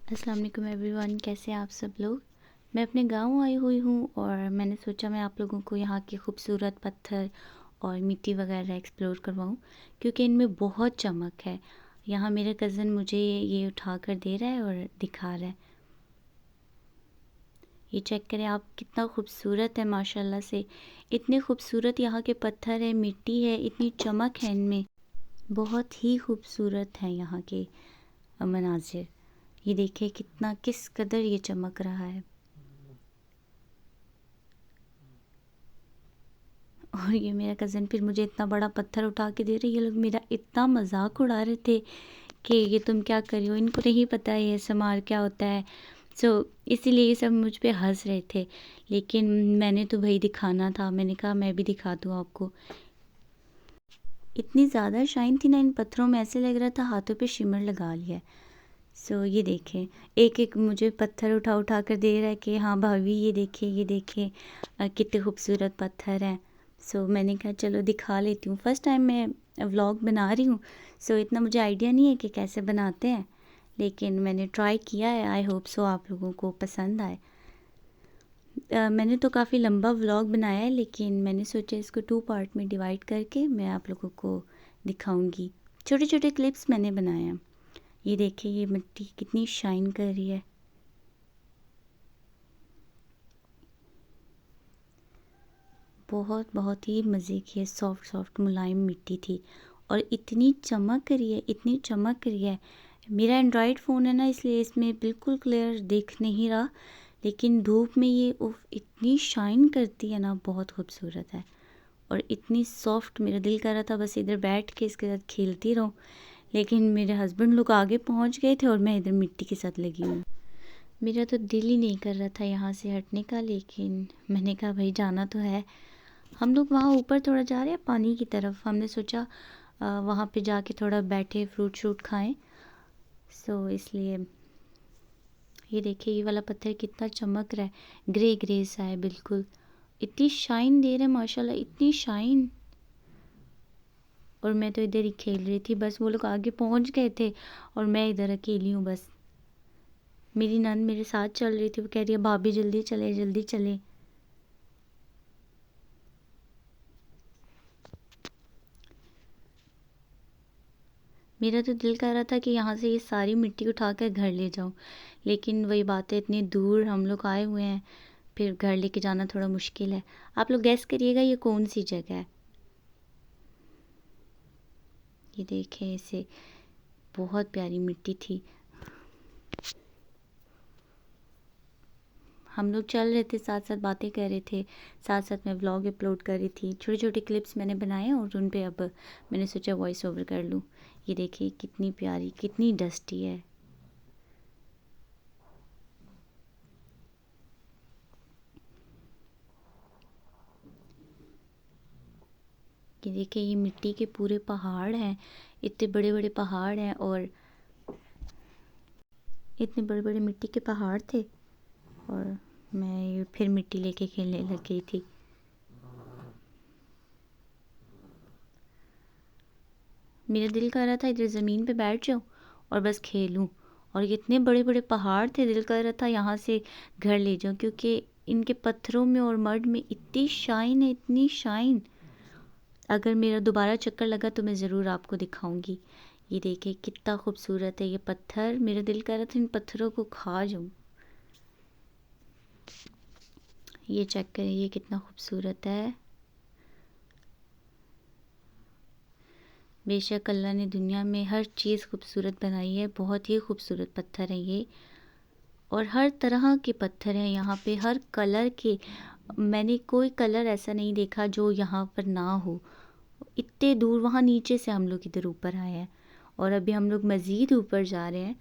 अस्सलाम वालेकुम एवरीवन, कैसे हैं आप सब लोग। मैं अपने गांव आई हुई हूँ और मैंने सोचा मैं आप लोगों को यहाँ के खूबसूरत पत्थर और मिट्टी वगैरह एक्सप्लोर करवाऊँ क्योंकि इनमें बहुत चमक है। यहाँ मेरा कज़न मुझे ये उठा कर दे रहा है और दिखा रहा है। ये चेक करें आप, कितना खूबसूरत है माशाल्लाह से। इतने खूबसूरत यहाँ के पत्थर है, मिट्टी है, इतनी चमक है इनमें। बहुत ही खूबसूरत है यहाँ के मनाजिर। ये देखिए कितना, किस कदर ये चमक रहा है। और ये मेरा कज़न फिर मुझे इतना बड़ा पत्थर उठा के दे रहे। ये लोग मेरा इतना मजाक उड़ा रहे थे कि ये तुम क्या कर रही हो, इनको नहीं पता है ये समार क्या होता है। सो इसीलिए ये सब मुझ पे हंस रहे थे, लेकिन मैंने तो भाई दिखाना था, मैंने कहा मैं भी दिखा दूँ आपको। इतनी ज़्यादा शाइन थी ना इन पत्थरों में, ऐसे लग रहा था हाथों पे शिमर लगा लिया है। सो ये देखें, एक एक मुझे पत्थर उठा उठा कर दे रहा है कि हाँ भाभी ये देखिए, ये देखिए कितने खूबसूरत पत्थर हैं। सो मैंने कहा चलो दिखा लेती हूँ, फ़र्स्ट टाइम मैं व्लॉग बना रही हूँ। सो इतना मुझे आइडिया नहीं है कि कैसे बनाते हैं, लेकिन मैंने ट्राई किया है। आई होप सो आप लोगों को पसंद आए। मैंने तो काफ़ी लंबा व्लॉग बनाया है, लेकिन मैंने सोचा इसको 2 पार्ट में डिवाइड करके मैं आप लोगों को दिखाऊंगी। छोटे छोटे क्लिप्स मैंने बनाए हैं। ये देखिए ये मिट्टी कितनी शाइन कर रही है। बहुत बहुत ही मज़े की है, सॉफ्ट सॉफ्ट मुलायम मिट्टी थी और इतनी चमक रही है, इतनी चमक रही है। मेरा एंड्रॉयड फ़ोन है ना, इसलिए इसमें बिल्कुल क्लियर दिख नहीं रहा, लेकिन धूप में ये उफ इतनी शाइन करती है ना, बहुत खूबसूरत है और इतनी सॉफ्ट। मेरा दिल कर रहा था बस इधर बैठ के इसके साथ खेलती रहूं, लेकिन मेरे हस्बैंड लोग आगे पहुंच गए थे और मैं इधर मिट्टी के साथ लगी हूँ। मेरा तो दिल ही नहीं कर रहा था यहाँ से हटने का, लेकिन मैंने कहा भाई जाना तो है। हम लोग वहाँ ऊपर थोड़ा जा रहे हैं पानी की तरफ, हमने सोचा वहाँ पे जाके थोड़ा बैठे फ्रूट शूट खाएं। सो इसलिए ये देखिए ये वाला पत्थर कितना चमक रहा है, ग्रे ग्रे सा है बिल्कुल। इतनी शाइन दे रहा है माशाल्लाह, इतनी शाइन। और मैं तो इधर ही खेल रही थी, बस वो लोग आगे पहुँच गए थे और मैं इधर अकेली हूँ बस। मेरी नंद मेरे साथ चल रही थी, वो कह रही है भाभी जल्दी चले जल्दी चले। मेरा तो दिल कर रहा था कि यहाँ से ये सारी मिट्टी उठा कर घर ले जाऊँ, लेकिन वही बात है, इतनी दूर हम लोग आए हुए हैं, फिर घर लेके जाना थोड़ा मुश्किल है। आप लोग गैस करिएगा ये कौन सी जगह है। ये देखें इसे, बहुत प्यारी मिट्टी थी। हम लोग चल रहे थे, साथ साथ बातें कर रहे थे, साथ साथ मैं व्लॉग अपलोड कर रही थी। छोटे छोटे क्लिप्स मैंने बनाए और उन पे अब मैंने सोचा वॉइस ओवर कर लूँ। ये देखिए कितनी प्यारी, कितनी डस्टी है। ये देखिए ये मिट्टी के पूरे पहाड़ हैं, इतने बड़े बड़े पहाड़ हैं और इतने बड़े बड़े मिट्टी के पहाड़ थे और मैं फिर मिट्टी लेके खेलने लग गई थी। मेरा दिल कर रहा था इधर ज़मीन पे बैठ जाऊँ और बस खेलूँ, और ये इतने बड़े बड़े पहाड़ थे, दिल कर रहा था यहाँ से घर ले जाऊँ क्योंकि इनके पत्थरों में और मड में इतनी शाइन है, इतनी शाइन। अगर मेरा दोबारा चक्कर लगा तो मैं ज़रूर आपको दिखाऊंगी। ये देखिए कितना खूबसूरत है ये पत्थर, मेरा दिल कर रहा था इन पत्थरों को खा जाऊँ। ये चेक करें ये कितना खूबसूरत है। बेशक अल्लाह ने दुनिया में हर चीज़ खूबसूरत बनाई है, बहुत ही खूबसूरत पत्थर हैं ये, और हर तरह के पत्थर हैं यहाँ पे, हर कलर के। मैंने कोई कलर ऐसा नहीं देखा जो यहाँ पर ना हो। इतने दूर वहाँ नीचे से हम लोग इधर ऊपर आए हैं और अभी हम लोग मज़ीद ऊपर जा रहे हैं।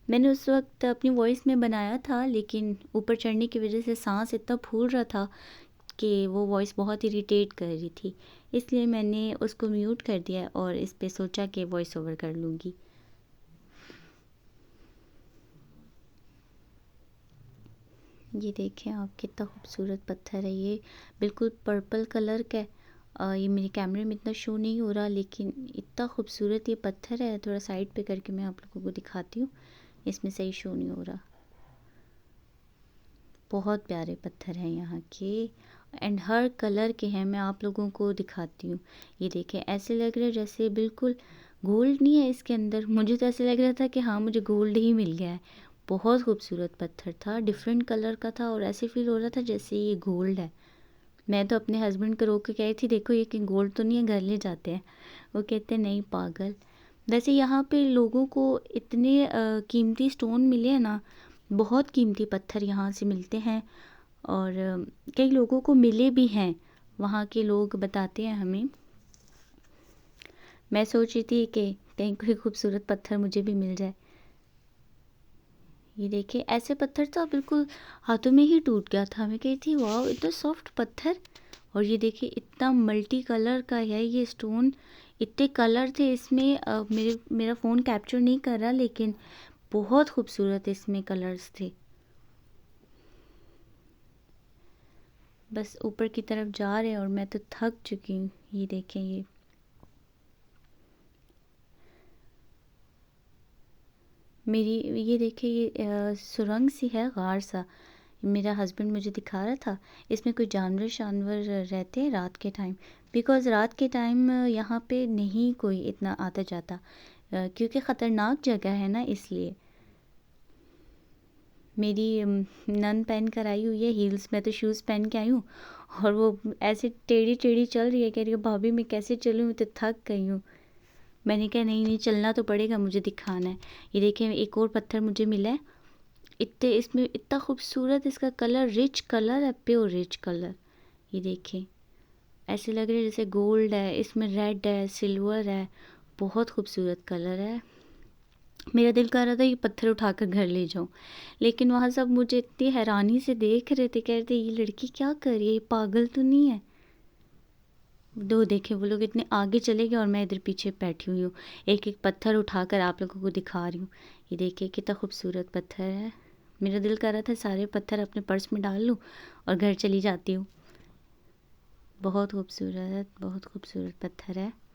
मैंने उस वक्त अपनी वॉइस में बनाया था, लेकिन ऊपर चढ़ने की वजह से सांस इतना फूल रहा था कि वो वॉइस बहुत इरिटेट कर रही थी, इसलिए मैंने उसको म्यूट कर दिया और इस पे सोचा कि वॉइस ओवर कर लूँगी। ये देखें आप कितना खूबसूरत पत्थर है ये, बिल्कुल पर्पल कलर का है। ये मेरे कैमरे में इतना शो नहीं हो रहा, लेकिन इतना खूबसूरत ये पत्थर है। थोड़ा साइड पे करके मैं आप लोगों को दिखाती हूँ। इसमें सही शो नहीं हो रहा। बहुत प्यारे पत्थर हैं यहाँ के, एंड हर कलर के हैं। मैं आप लोगों को दिखाती हूँ। ये देखें, ऐसे लग रहा है जैसे बिल्कुल गोल्ड नहीं है इसके अंदर। मुझे तो ऐसे लग रहा था कि हाँ मुझे गोल्ड ही मिल गया है। बहुत खूबसूरत पत्थर था, डिफरेंट कलर का था और ऐसे फील हो रहा था जैसे ये गोल्ड है। मैं तो अपने हस्बैंड को रोक के कह रही थी, देखो ये कि गोल्ड तो नहीं है, घर ले जाते हैं। वो कहते नहीं पागल। वैसे यहाँ पे लोगों को इतने कीमती स्टोन मिले हैं ना, बहुत कीमती पत्थर यहाँ से मिलते हैं और कई लोगों को मिले भी हैं, वहाँ के लोग बताते हैं हमें। मैं सोच रही थी कि कहीं कोई खूबसूरत पत्थर मुझे भी मिल जाए। ये देखिए, ऐसे पत्थर तो बिल्कुल हाथों में ही टूट गया था। मैं कही थी वाह इतना सॉफ्ट पत्थर। और ये देखिए इतना मल्टी कलर का है ये स्टोन। इतने कलर थे इसमें, मेरा फ़ोन कैप्चर नहीं कर रहा, लेकिन बहुत खूबसूरत इसमें कलर्स थे। बस ऊपर की तरफ जा रहे हैं और मैं तो थक चुकी हूँ। ये देखें, ये देखिए, ये सुरंग सी है, गार सा। मेरा हस्बैंड मुझे दिखा रहा था, इसमें कोई जानवर शानवर रहते हैं रात के टाइम। बिकॉज़ रात के टाइम यहाँ पे नहीं कोई इतना आता जाता, क्योंकि ख़तरनाक जगह है ना, इसलिए। मेरी नन पहन कर आई हुई है हील्स, मैं तो शूज़ पहन के आई हूँ और वो ऐसे टेढ़ी टेढ़ी चल रही है। कह रही है भाभी मैं कैसे चलूँ, मैं तो थक गई हूँ। मैंने कहा नहीं नहीं, चलना तो पड़ेगा, मुझे दिखाना है। ये देखें, एक और पत्थर मुझे मिला है। इतने इसमें इतना खूबसूरत इसका कलर, रिच कलर है, प्योर रिच कलर। ये देखें, ऐसे लग रहा है जैसे गोल्ड है। इसमें रेड है, सिल्वर है, बहुत खूबसूरत कलर है। मेरा दिल कर रहा था ये पत्थर उठाकर घर ले जाऊं, लेकिन वहाँ सब मुझे इतनी हैरानी से देख रहे थे, कह रहे थे ये लड़की क्या कर रही है, ये पागल तो नहीं है। दो देखे, वो लोग इतने आगे चले गए और मैं इधर पीछे बैठी हुई हूँ, एक एक पत्थर उठाकर आप लोगों को दिखा रही हूँ। ये देखिए कितना खूबसूरत पत्थर है। मेरा दिल कर रहा था सारे पत्थर अपने पर्स में डाल लूँ और घर चली जाती हूँ। बहुत खूबसूरत, बहुत खूबसूरत पत्थर है।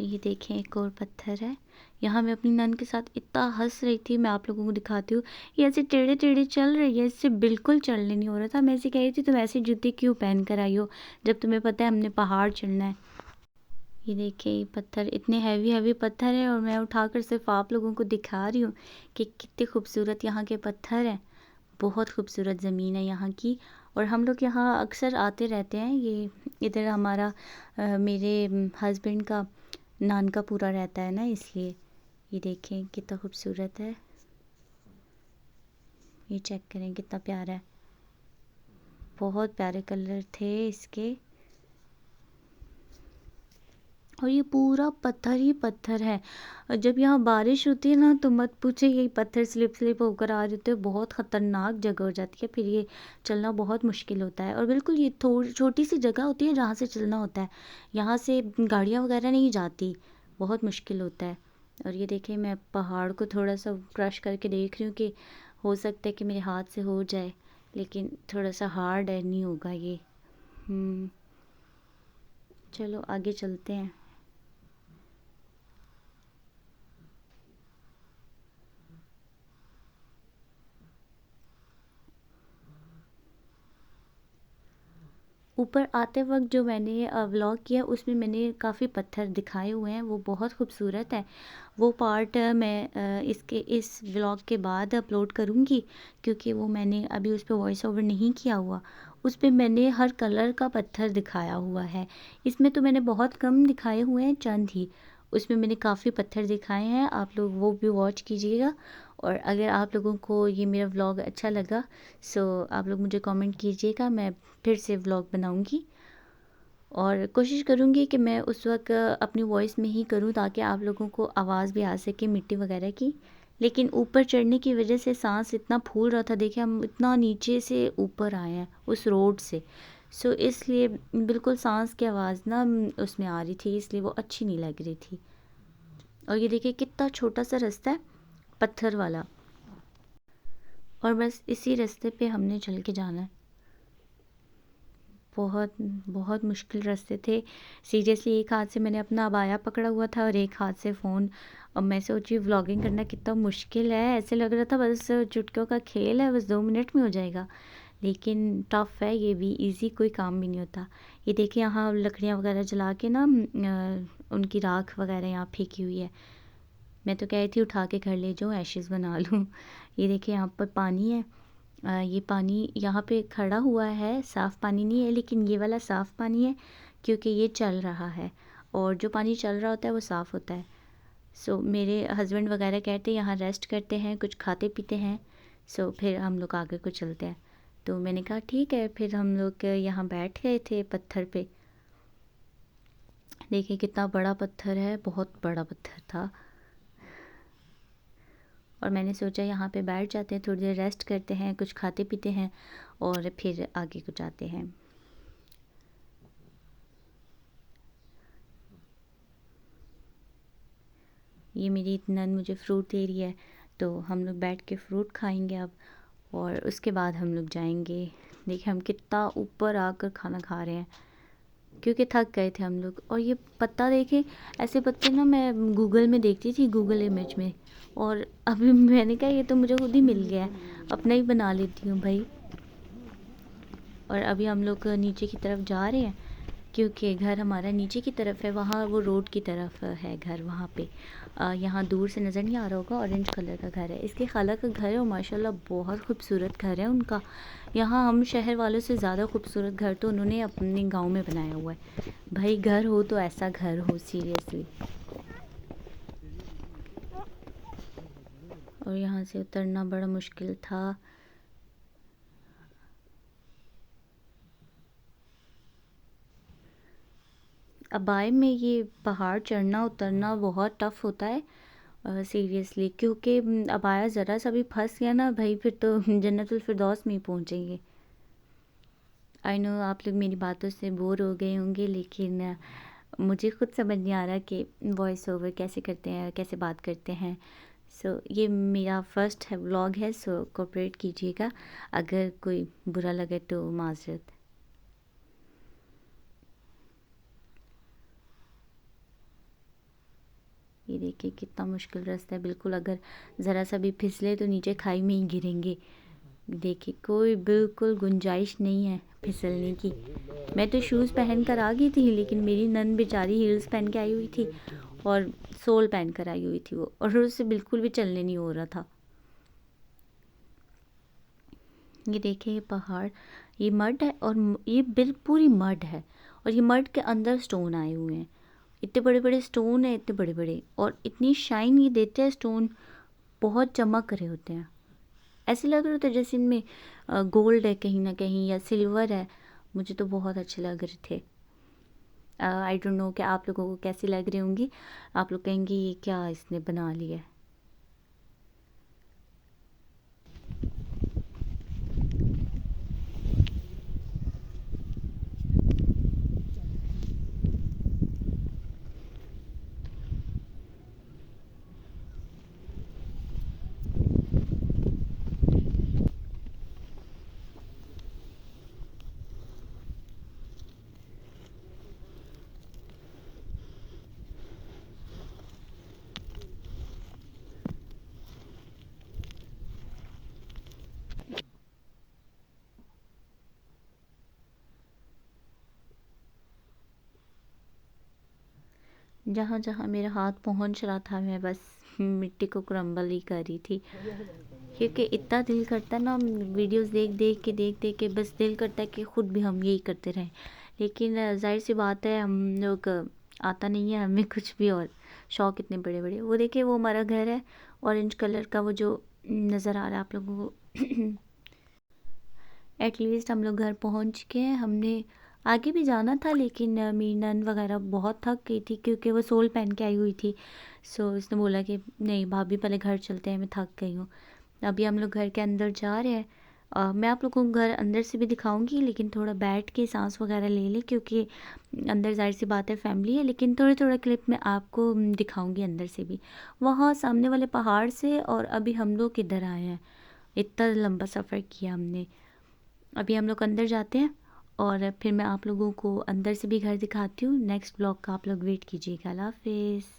ये देखें, एक और पत्थर है। यहाँ मैं अपनी नन के साथ इतना हंस रही थी, मैं आप लोगों को दिखाती हूँ। ये ऐसे टेढ़े टेढ़े चल रही है, इससे बिल्कुल चलने नहीं हो रहा था। मैं ऐसे कह रही थी तुम ऐसे जूते क्यों पहन कर आई हो, जब तुम्हें पता है हमने पहाड़ चढ़ना है। ये देखिए, ये पत्थर इतने हैवी हैवी पत्थर है और मैं उठाकर सिर्फ आप लोगों को दिखा रही हूँ कि कितने खूबसूरत यहाँ के पत्थर हैं। बहुत खूबसूरत ज़मीन है यहाँ की, और हम लोग यहाँ अक्सर आते रहते हैं। ये इधर हमारा मेरे हस्बैंड का नान का पूरा रहता है ना, इसलिए। ये देखें कितना खूबसूरत है, ये चेक करें कितना प्यारा है। बहुत प्यारे कलर थे इसके, और ये पूरा पत्थर ही पत्थर है। और जब यहाँ बारिश होती है ना तो मत पूछे, यही पत्थर स्लिप स्लिप होकर आ जाते हैं। बहुत ख़तरनाक जगह हो जाती है, फिर ये चलना बहुत मुश्किल होता है। और बिल्कुल ये थोड़ी छोटी सी जगह होती है जहाँ से चलना होता है, यहाँ से गाड़ियाँ वगैरह नहीं जाती, बहुत मुश्किल होता है। और ये देखिए, मैं पहाड़ को थोड़ा सा क्रश करके देख रही हूँ कि हो सकता है कि मेरे हाथ से हो जाए, लेकिन थोड़ा सा हार्ड है, नहीं होगा ये। चलो आगे चलते हैं। ऊपर आते वक्त जो मैंने व्लॉग किया उसमें मैंने काफ़ी पत्थर दिखाए हुए हैं, वो बहुत खूबसूरत है। वो पार्ट मैं इसके इस व्लॉग के बाद अपलोड करूँगी, क्योंकि वो मैंने अभी उस पर वॉइस ओवर नहीं किया हुआ। उस पर मैंने हर कलर का पत्थर दिखाया हुआ है। इसमें तो मैंने बहुत कम दिखाए हुए हैं, चंद ही। उसमें मैंने काफ़ी पत्थर दिखाए हैं, आप लोग वो भी वॉच कीजिएगा। और अगर आप लोगों को ये मेरा व्लॉग अच्छा लगा, सो आप लोग मुझे कमेंट कीजिएगा, मैं फिर से व्लॉग बनाऊंगी। और कोशिश करूंगी कि मैं उस वक्त अपनी वॉइस में ही करूं, ताकि आप लोगों को आवाज़ भी आ सके मिट्टी वगैरह की। लेकिन ऊपर चढ़ने की वजह से सांस इतना फूल रहा था, देखिए हम इतना नीचे से ऊपर आए हैं उस रोड से, सो इसलिए बिल्कुल सांस की आवाज़ ना उसमें आ रही थी, इसलिए वो अच्छी नहीं लग रही थी। और ये देखिए कितना छोटा सा रास्ता है, पत्थर वाला, और बस इसी रास्ते पे हमने चल के जाना है। बहुत बहुत मुश्किल रास्ते थे सीरियसली। एक हाथ से मैंने अपना अबाया पकड़ा हुआ था और एक हाथ से फ़ोन। अब मैं सोची व्लॉगिंग करना कितना मुश्किल है, ऐसे लग रहा था बस चुटकियों का खेल है, बस 2 मिनट में हो जाएगा। लेकिन टफ़ है ये भी, इजी कोई काम भी नहीं होता। ये देखिए यहाँ लकड़ियाँ वगैरह जला के ना उनकी राख वगैरह यहाँ फेंकी हुई है। मैं तो कह रही थी उठा के घर ले जाऊँ, एशेज़ बना लूँ। ये देखिए यहाँ पर पानी है। ये पानी यहाँ पे खड़ा हुआ है, साफ़ पानी नहीं है, लेकिन ये वाला साफ़ पानी है क्योंकि ये चल रहा है, और जो पानी चल रहा होता है वो साफ़ होता है। सो मेरे हस्बैंड वगैरह कहते हैं यहाँ रेस्ट करते हैं, कुछ खाते पीते हैं, सो फिर हम लोग आगे को चलते हैं। तो मैंने कहा ठीक है, फिर हम लोग यहाँ बैठ गए थे पत्थर पे। देखिए कितना बड़ा पत्थर है, बहुत बड़ा पत्थर था। और मैंने सोचा यहाँ पे बैठ जाते हैं, थोड़ी देर रेस्ट करते हैं, कुछ खाते पीते हैं और फिर आगे को जाते हैं। ये मेरी नन मुझे फ्रूट दे रही है, तो हम लोग बैठ के फ्रूट खाएंगे अब, और उसके बाद हम लोग जाएंगे। देखिए हम कितना ऊपर आकर खाना खा रहे हैं क्योंकि थक गए थे हम लोग। और ये पत्ता देखें, ऐसे पत्ते ना मैं गूगल में देखती थी, गूगल इमेज में, और अभी मैंने कहा ये तो मुझे खुद ही मिल गया है, अपना ही बना लेती हूँ भाई। और अभी हम लोग नीचे की तरफ जा रहे हैं क्योंकि घर हमारा नीचे की तरफ है, वहाँ वो रोड की तरफ है घर वहाँ पे। यहाँ दूर से नज़र नहीं आ रहा होगा, ऑरेंज कलर का घर है, इसके खाला का घर है, और माशाल्लाह बहुत खूबसूरत घर है उनका। यहाँ हम शहर वालों से ज़्यादा खूबसूरत घर तो उन्होंने अपने गांव में बनाया हुआ है। भाई घर हो तो ऐसा घर हो सीरियसली। और यहाँ से उतरना बड़ा मुश्किल था। अबाई में ये पहाड़ चढ़ना उतरना बहुत टफ़ होता है सीरियसली, क्योंकि अबाया ज़रा सा भी फंस गया ना भाई, फिर तो जन्नतुल फिरदौस में ही पहुँचेंगे। आई नो आप लोग मेरी बातों से बोर हो गए होंगे, लेकिन मुझे खुद समझ नहीं आ रहा कि वॉइस ओवर कैसे करते हैं, कैसे बात करते हैं। सो ये मेरा फर्स्ट है व्लॉग है, सो कोऑपरेट कीजिएगा, अगर कोई बुरा लगे तो माज़रत। ये देखिए कितना मुश्किल रास्ता है बिल्कुल, अगर ज़रा सा भी फिसले तो नीचे खाई में ही गिरेंगे। देखिए कोई बिल्कुल गुंजाइश नहीं है फिसलने की। मैं तो शूज़ पहन कर आ गई थी, लेकिन मेरी नन बेचारी हील्स पहन के आई हुई थी और सोल पहन कर आई हुई थी वो, और उससे बिल्कुल भी चलने नहीं हो रहा था। ये देखिए ये पहाड़, ये मड है, और ये पूरी मड है, और ये मड के अंदर स्टोन आए हुए हैं। इतने बड़े बड़े स्टोन है, इतने बड़े बड़े, और इतनी शाइन ये देते हैं स्टोन, बहुत चमक रहे होते हैं। ऐसे लग रहे होते जैसे इनमें गोल्ड है कहीं ना कहीं, या सिल्वर है। मुझे तो बहुत अच्छे लग रहे थे। आई डोंट नो कि आप लोगों को कैसी लग रही होंगी, आप लोग कहेंगे ये क्या इसने बना लिया है। जहाँ जहाँ मेरा हाथ पहुँच रहा था मैं बस मिट्टी को क्रम्बल ही कर रही थी, क्योंकि इतना दिल करता है ना वीडियोस देख देख के बस दिल करता है कि ख़ुद भी हम यही करते रहें। लेकिन जाहिर सी बात है हम लोग आता नहीं है हमें कुछ भी, और शौक़ इतने बड़े बड़े। वो देखिए वो हमारा घर है, ऑरेंज कलर का, वो जो नज़र आ रहा है आप लोगों को। एटलीस्ट हम लोग घर पहुंच के, हमने आगे भी जाना था, लेकिन मेरी नन वगैरह बहुत थक गई थी क्योंकि वो सोल पहन के आई हुई थी। सो उसने बोला कि नहीं भाभी पहले घर चलते हैं, मैं थक गई हूँ। अभी हम लोग घर के अंदर जा रहे हैं। मैं आप लोगों को घर अंदर से भी दिखाऊंगी, लेकिन थोड़ा बैठ के सांस वगैरह ले लें, क्योंकि अंदर जाहिर सी बात है फैमिली है, लेकिन थोड़े थोड़ा क्लिप में आपको दिखाऊंगी अंदर से भी, वहाँ सामने वाले पहाड़ से। और अभी हम लोग इधर आए हैं, इतना लंबा सफ़र किया हमने। अभी हम लोग अंदर जाते हैं और फिर मैं आप लोगों को अंदर से भी घर दिखाती हूँ। नेक्स्ट ब्लॉग का आप लोग वेट कीजिएगा। अल्लाह हाफ़िज़।